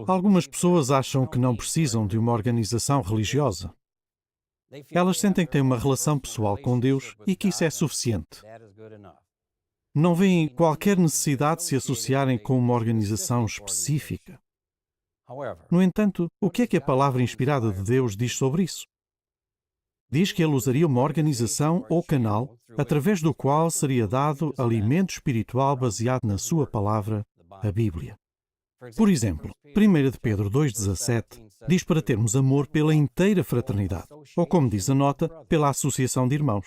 Algumas pessoas acham que não precisam de uma organização religiosa. Elas sentem que têm uma relação pessoal com Deus e que isso é suficiente. Não veem qualquer necessidade de se associarem com uma organização específica. No entanto, o que é que a palavra inspirada de Deus diz sobre isso? Diz que ele usaria uma organização ou canal através do qual seria dado alimento espiritual baseado na sua palavra, a Bíblia. Por exemplo, 1 de Pedro 2,17 diz para termos amor pela inteira fraternidade, ou como diz a nota, pela associação de irmãos.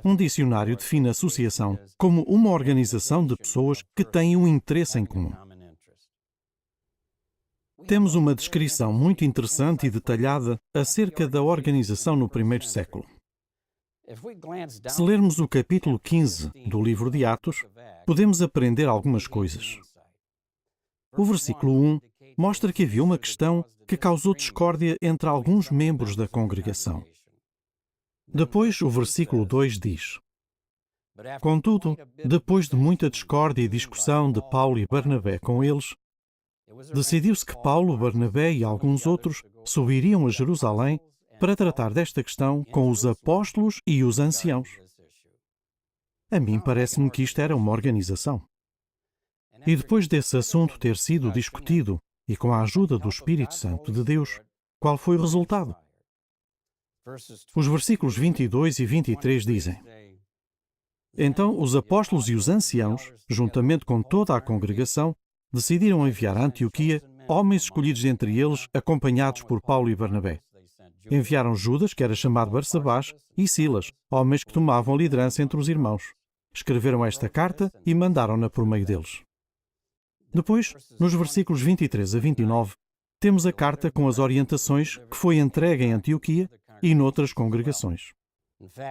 Um dicionário define a associação como uma organização de pessoas que têm um interesse em comum. Temos uma descrição muito interessante e detalhada acerca da organização no primeiro século. Se lermos o capítulo 15 do livro de Atos, podemos aprender algumas coisas. O versículo 1 mostra que havia uma questão que causou discórdia entre alguns membros da congregação. Depois, o versículo 2 diz: Contudo, depois de muita discórdia e discussão de Paulo e Barnabé com eles, decidiu-se que Paulo, Barnabé e alguns outros subiriam a Jerusalém para tratar desta questão com os apóstolos e os anciãos. A mim parece-me que isto era uma organização. E depois desse assunto ter sido discutido e com a ajuda do Espírito Santo de Deus, qual foi o resultado? Os versículos 22 e 23 dizem: Então os apóstolos e os anciãos, juntamente com toda a congregação, decidiram enviar a Antioquia homens escolhidos entre eles, acompanhados por Paulo e Barnabé. Enviaram Judas, que era chamado Barsabás, e Silas, homens que tomavam liderança entre os irmãos. Escreveram esta carta e mandaram-na por meio deles. Depois, nos versículos 23 a 29, temos a carta com as orientações que foi entregue em Antioquia e noutras congregações.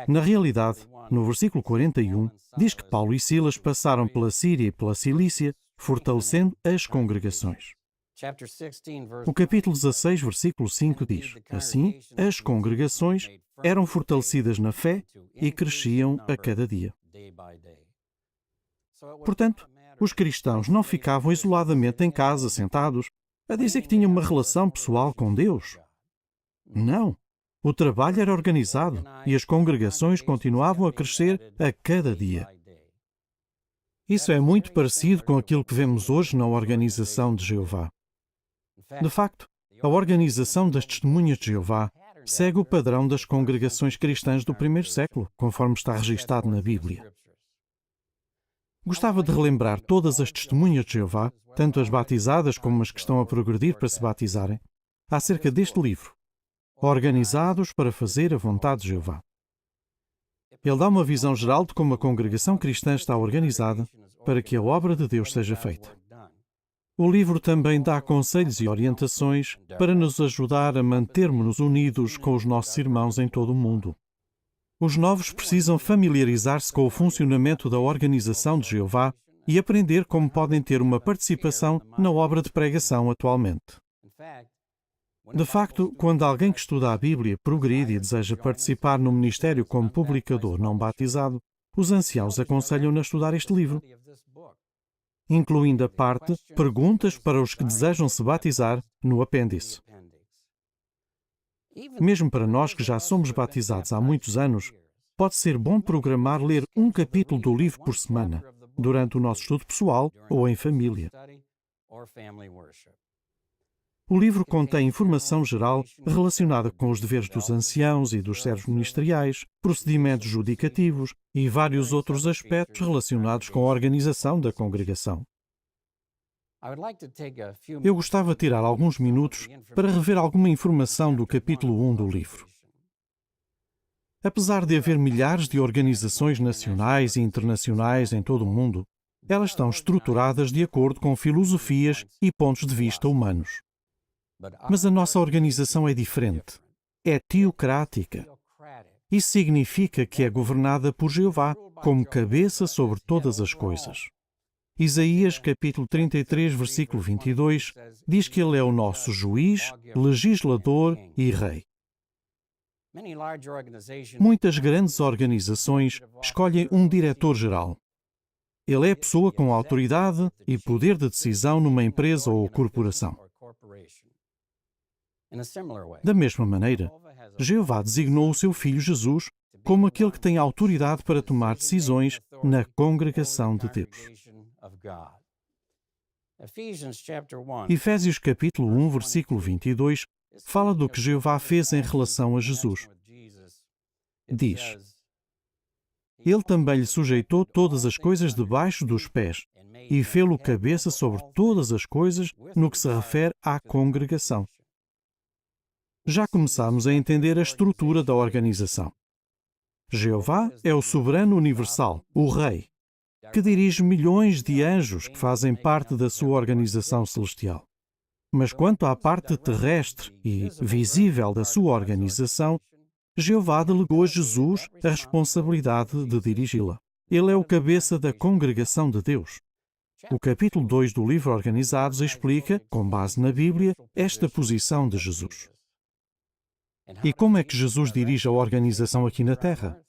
Na realidade, no versículo 41, diz que Paulo e Silas passaram pela Síria e pela Cilícia, fortalecendo as congregações. O capítulo 16, versículo 5 diz: Assim, as congregações eram fortalecidas na fé e cresciam a cada dia. Portanto, os cristãos não ficavam isoladamente em casa, sentados, a dizer que tinham uma relação pessoal com Deus. Não. O trabalho era organizado e as congregações continuavam a crescer a cada dia. Isso é muito parecido com aquilo que vemos hoje na Organização de Jeová. De facto, a Organização das Testemunhas de Jeová segue o padrão das congregações cristãs do primeiro século, conforme está registado na Bíblia. Gostava de relembrar todas as testemunhas de Jeová, tanto as batizadas como as que estão a progredir para se batizarem, acerca deste livro, Organizados para fazer a vontade de Jeová. Ele dá uma visão geral de como a congregação cristã está organizada para que a obra de Deus seja feita. O livro também dá conselhos e orientações para nos ajudar a mantermos-nos unidos com os nossos irmãos em todo o mundo. Os novos precisam familiarizar-se com o funcionamento da Organização de Jeová e aprender como podem ter uma participação na obra de pregação atualmente. De facto, quando alguém que estuda a Bíblia progride e deseja participar no ministério como publicador não batizado, os anciãos aconselham-no a estudar este livro, incluindo a parte Perguntas para os que desejam se batizar no apêndice. Mesmo para nós que já somos batizados há muitos anos, pode ser bom programar ler um capítulo do livro por semana, durante o nosso estudo pessoal ou em família. O livro contém informação geral relacionada com os deveres dos anciãos e dos servos ministeriais, procedimentos judicativos e vários outros aspectos relacionados com a organização da congregação. Eu gostava de tirar alguns minutos para rever alguma informação do capítulo 1 do livro. Apesar de haver milhares de organizações nacionais e internacionais em todo o mundo, elas estão estruturadas de acordo com filosofias e pontos de vista humanos. Mas a nossa organização é diferente. É teocrática. Isso significa que é governada por Jeová como cabeça sobre todas as coisas. Isaías, capítulo 33, versículo 22, diz que Ele é o nosso juiz, legislador e rei. Muitas grandes organizações escolhem um diretor-geral. Ele é a pessoa com autoridade e poder de decisão numa empresa ou corporação. Da mesma maneira, Jeová designou o seu Filho Jesus como aquele que tem autoridade para tomar decisões na congregação de Deus. Efésios capítulo 1, versículo 22, fala do que Jeová fez em relação a Jesus. Diz: Ele também lhe sujeitou todas as coisas debaixo dos pés e fê-lo cabeça sobre todas as coisas no que se refere à congregação. Já começamos a entender a estrutura da organização. Jeová é o soberano universal, o Rei, que dirige milhões de anjos que fazem parte da sua organização celestial. Mas quanto à parte terrestre e visível da sua organização, Jeová delegou a Jesus a responsabilidade de dirigi-la. Ele é o cabeça da congregação de Deus. O capítulo 2 do livro Organizados explica, com base na Bíblia, esta posição de Jesus. E como é que Jesus dirige a organização aqui na Terra?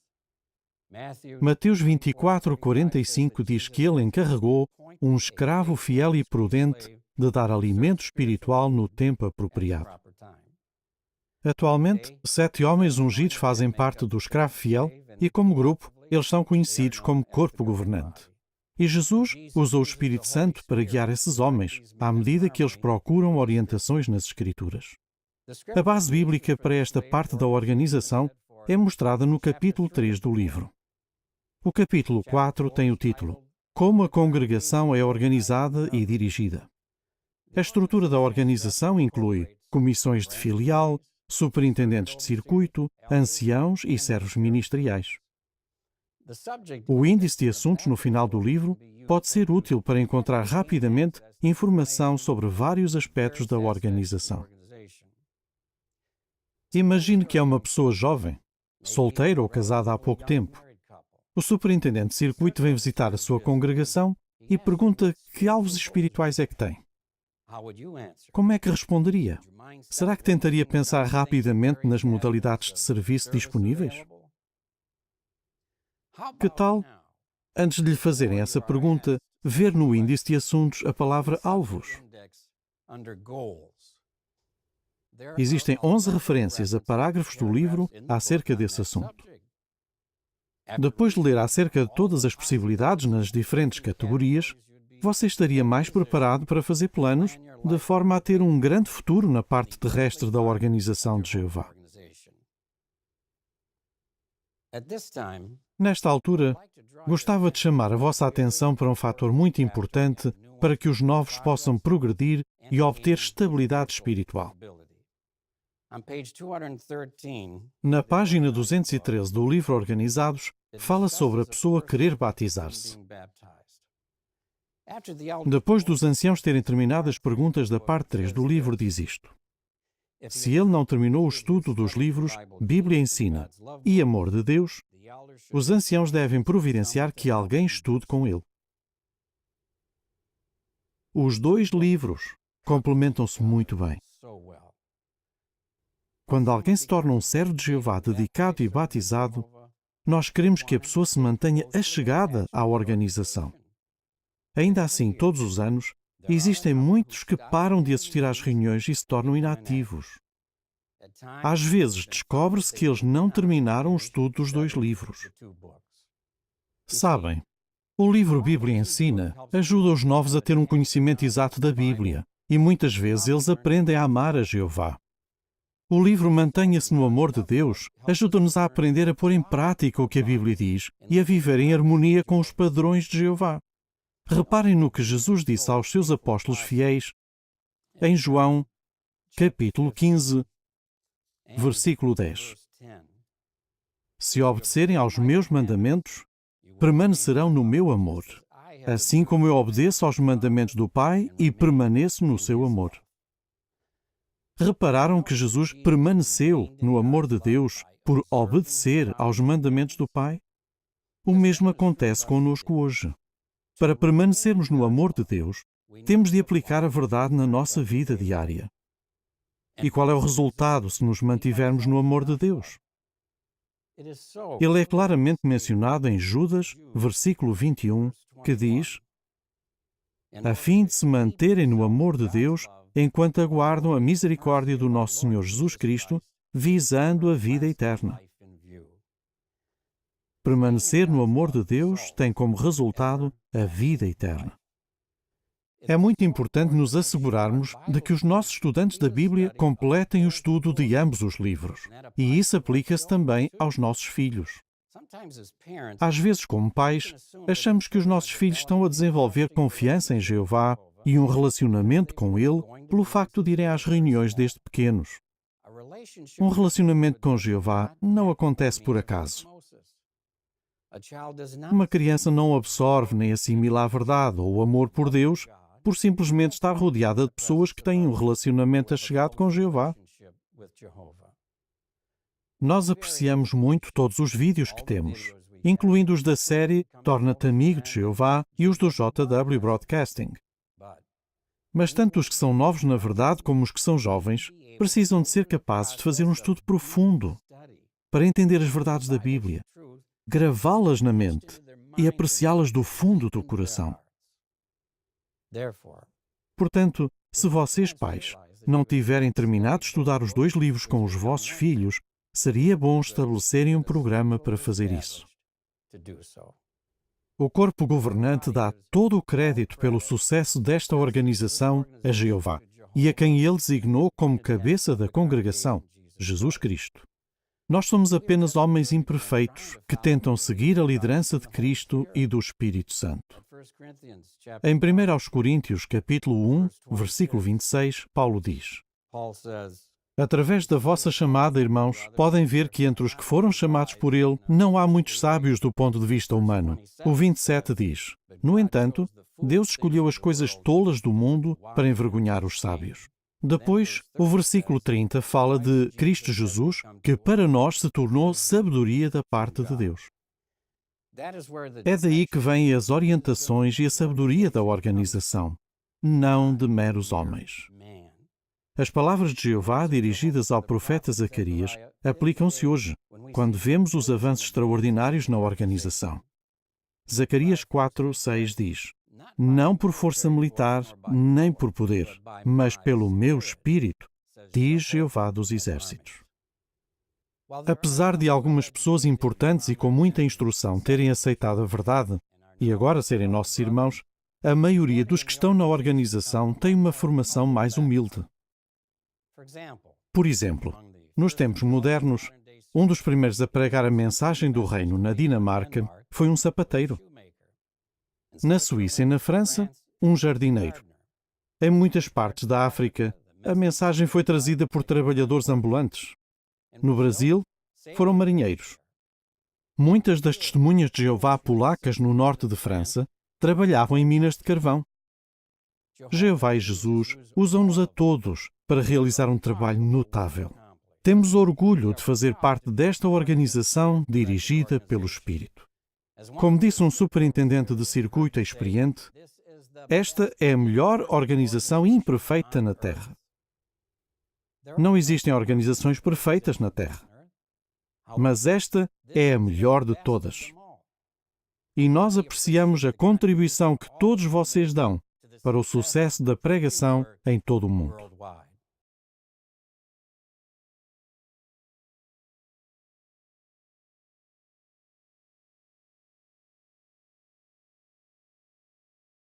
Mateus 24:45 diz que ele encarregou um escravo fiel e prudente de dar alimento espiritual no tempo apropriado. Atualmente, 7 homens ungidos fazem parte do escravo fiel e, como grupo, eles são conhecidos como corpo governante. E Jesus usou o Espírito Santo para guiar esses homens, à medida que eles procuram orientações nas Escrituras. A base bíblica para esta parte da organização é mostrada no capítulo 3 do livro. O capítulo 4 tem o título Como a congregação é organizada e dirigida. A estrutura da organização inclui comissões de filial, superintendentes de circuito, anciãos e servos ministeriais. O índice de assuntos no final do livro pode ser útil para encontrar rapidamente informação sobre vários aspectos da organização. Imagine que é uma pessoa jovem, solteira ou casada há pouco tempo. O superintendente de circuito vem visitar a sua congregação e pergunta que alvos espirituais é que tem. Como é que responderia? Será que tentaria pensar rapidamente nas modalidades de serviço disponíveis? Que tal, antes de lhe fazerem essa pergunta, ver no índice de assuntos a palavra alvos? Existem 11 referências a parágrafos do livro acerca desse assunto. Depois de ler acerca de todas as possibilidades nas diferentes categorias, você estaria mais preparado para fazer planos de forma a ter um grande futuro na parte terrestre da organização de Jeová. Nesta altura, gostava de chamar a vossa atenção para um fator muito importante para que os novos possam progredir e obter estabilidade espiritual. Na página 213 do livro Organizados, fala sobre a pessoa querer batizar-se. Depois dos anciãos terem terminado as perguntas da parte 3 do livro, diz isto: Se ele não terminou o estudo dos livros Bíblia Ensina e Amor de Deus, os anciãos devem providenciar que alguém estude com ele. Os 2 livros complementam-se muito bem. Quando alguém se torna um servo de Jeová dedicado e batizado, nós queremos que a pessoa se mantenha achegada à organização. Ainda assim, todos os anos, existem muitos que param de assistir às reuniões e se tornam inativos. Às vezes, descobre-se que eles não terminaram o estudo dos 2 livros. Sabem, o livro Bíblia Ensina ajuda os novos a ter um conhecimento exato da Bíblia e muitas vezes eles aprendem a amar a Jeová. O livro Mantenha-se no Amor de Deus ajuda-nos a aprender a pôr em prática o que a Bíblia diz e a viver em harmonia com os padrões de Jeová. Reparem no que Jesus disse aos seus apóstolos fiéis em João, capítulo 15, versículo 10. Se obedecerem aos meus mandamentos, permanecerão no meu amor, assim como eu obedeço aos mandamentos do Pai e permaneço no seu amor. Repararam que Jesus permaneceu no amor de Deus por obedecer aos mandamentos do Pai? O mesmo acontece conosco hoje. Para permanecermos no amor de Deus, temos de aplicar a verdade na nossa vida diária. E qual é o resultado se nos mantivermos no amor de Deus? Ele é claramente mencionado em Judas, versículo 21, que diz: a fim de se manterem no amor de Deus, enquanto aguardam a misericórdia do nosso Senhor Jesus Cristo, visando a vida eterna. Permanecer no amor de Deus tem como resultado a vida eterna. É muito importante nos assegurarmos de que os nossos estudantes da Bíblia completem o estudo de ambos os livros. E isso aplica-se também aos nossos filhos. Às vezes, como pais, achamos que os nossos filhos estão a desenvolver confiança em Jeová e um relacionamento com Ele pelo facto de irem às reuniões desde pequenos. Um relacionamento com Jeová não acontece por acaso. Uma criança não absorve nem assimila a verdade ou o amor por Deus por simplesmente estar rodeada de pessoas que têm um relacionamento achegado com Jeová. Nós apreciamos muito todos os vídeos que temos, incluindo os da série Torna-te Amigo de Jeová e os do JW Broadcasting. Mas tanto os que são novos na verdade como os que são jovens precisam de ser capazes de fazer um estudo profundo para entender as verdades da Bíblia, gravá-las na mente e apreciá-las do fundo do coração. Portanto, se vocês, pais, não tiverem terminado de estudar os 2 livros com os vossos filhos, seria bom estabelecerem um programa para fazer isso. O corpo governante dá todo o crédito pelo sucesso desta organização a Jeová e a quem ele designou como cabeça da congregação, Jesus Cristo. Nós somos apenas homens imperfeitos que tentam seguir a liderança de Cristo e do Espírito Santo. Em 1 Coríntios, capítulo 1, versículo 26, Paulo diz: através da vossa chamada, irmãos, podem ver que entre os que foram chamados por ele, não há muitos sábios do ponto de vista humano. O 27 diz: no entanto, Deus escolheu as coisas tolas do mundo para envergonhar os sábios. Depois, o versículo 30 fala de Cristo Jesus, que para nós se tornou sabedoria da parte de Deus. É daí que vêm as orientações e a sabedoria da organização, não de meros homens. As palavras de Jeová dirigidas ao profeta Zacarias aplicam-se hoje, quando vemos os avanços extraordinários na organização. Zacarias 4:6 diz: não por força militar, nem por poder, mas pelo meu Espírito, diz Jeová dos Exércitos. Apesar de algumas pessoas importantes e com muita instrução terem aceitado a verdade, e agora serem nossos irmãos, a maioria dos que estão na organização tem uma formação mais humilde. Por exemplo, nos tempos modernos, um dos primeiros a pregar a mensagem do reino na Dinamarca foi um sapateiro. Na Suíça e na França, um jardineiro. Em muitas partes da África, a mensagem foi trazida por trabalhadores ambulantes. No Brasil, foram marinheiros. Muitas das testemunhas de Jeová polacas no norte de França trabalhavam em minas de carvão. Jeová e Jesus usam-nos a todos para realizar um trabalho notável. Temos orgulho de fazer parte desta organização dirigida pelo Espírito. Como disse um superintendente de circuito experiente, esta é a melhor organização imperfeita na Terra. Não existem organizações perfeitas na Terra, mas esta é a melhor de todas. E nós apreciamos a contribuição que todos vocês dão para o sucesso da pregação em todo o mundo.